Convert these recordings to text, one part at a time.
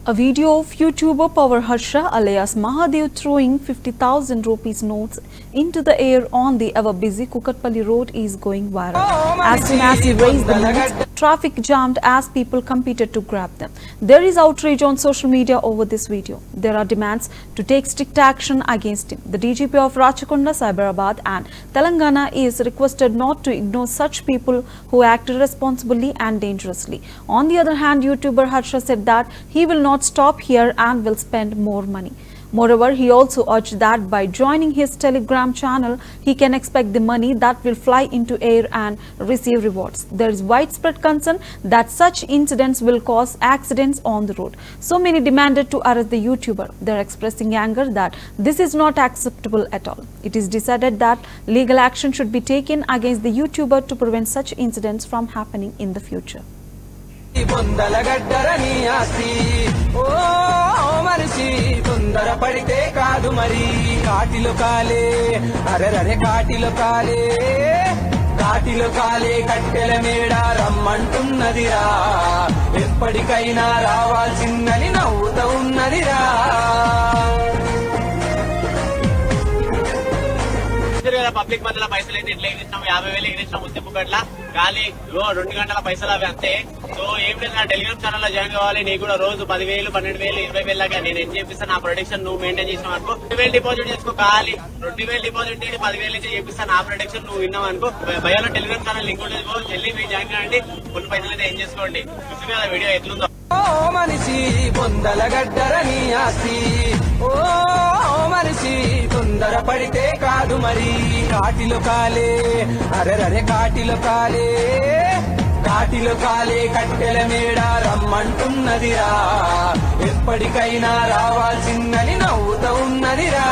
A video of YouTuber Power Harsha alias Mahadev throwing 50,000 rupees notes into the air on the ever-busy Kukatpalli road is going viral. As soon as he raised the notes, traffic jammed as people competed to grab them. There is outrage on social media over this video. There are demands to take strict action against him. The DGP of Rachakonda, Cyberabad and Telangana is requested not to ignore such people who act irresponsibly and dangerously. On the other hand, YouTuber Harsha said that he will not stop here and will spend more money. Moreover, he also urged that by joining his Telegram channel, he can expect the money that will fly into air and receive rewards. There is widespread concern that such incidents will cause accidents on the road. So many demanded to arrest the YouTuber. They are expressing anger that this is not acceptable at all. It is decided that legal action should be taken against the YouTuber to prevent such incidents from happening in the future. తొందర పడితే కాదు మరి కాటిలో కాలే అరెరరే కాటిలో కాలే కట్టెల మేడ రమ్మంటున్నదిరా ఎప్పటికైనా రావాల్సిందని నవ్వుతూ ఉన్నదిరా పబ్లిక్ మధ్యలో పైసలు అయితే ఎట్లా ఎగిరిస్తాం 50,000 ఎగిరిస్తాం ముత్తిపుగట్ల గాలి 2 గంటల పైసలు అవి అంతే. సో ఏం లేదు, నా టెలిగ్రామ్ ఛానల్ లో జాయిన్ కావాలి. నీకు కూడా రోజు 10,000, 12,000, 20,000 లాగా నేను ఏం చేపిస్తాను. నా ప్రొడక్షన్ నువ్వు మెయింటైన్ చేసినావు అనుకో, 2,000 డిపాజిట్ చేసుకో. ఖాళీ 2,000 డిపాజిట్ చేసి 10,000 అయితే చేపిస్తాను. నా ప్రొడక్షన్ నువ్వు విన్నావు అనుకో. భయాలో టెలిగ్రామ్ ఛానల్ లింక్ ఉంటుంది, వెళ్ళి మీరు జాయిన్ కాండి. ఫుల్ పైసలు అయితే ఏం చేసుకోండి. చూసి కదా వీడియో ఎట్లుందో. మనిషి పొందలగడ్డరని ఆస్తి మనిషి తొందర పడితే కాదు మరి కాటిలో కాలే అరెరరే కాటిలో కాలే కట్టెల మేడ రమ్మంటున్నదిరా ఎప్పటికైనా రావాల్సిందని నవ్వుతూ ఉన్నదిరా.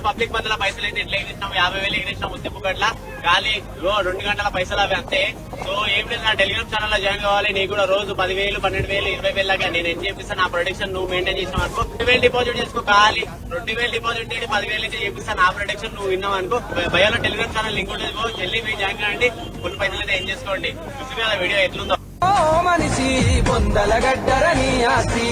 పబ్లిక్ మధ్యలో పైసలు అయితే ఎట్లా ఎగిరిస్తాం 50,000 ఎగిరిస్తాం ముత్తిపుగట్ల గాలి 2 గంటల పైసలు అవి అంతే. సో ఏం లేదు, నా టెలిగ్రామ్ ఛానల్ లో జాయిన్ కావాలి. నీకు కూడా రోజు 10,000, 12,000, 20,000 లాగా నేను ఏం చేపిస్తాను. నా ప్రొడక్షన్ నువ్వు మెయింటైన్ చేసినావు అనుకో, 2,000 డిపాజిట్ చేసుకో. ఖాళీ 2,000 డిపాజిట్ చేసి 10,000 అయితే చేపిస్తాను. నా ప్రొడక్షన్ నువ్వు విన్నావు అనుకో. భయాలో టెలిగ్రామ్ ఛానల్ లింక్ ఉంటుంది, వెళ్ళి మీరు జాయిన్ కాండి. ఫుల్ పైసలు అయితే ఏం చేసుకోండి. చూసి కదా వీడియో ఎట్లుందో. మనిషి పొందలగడ్డరని ఆస్తి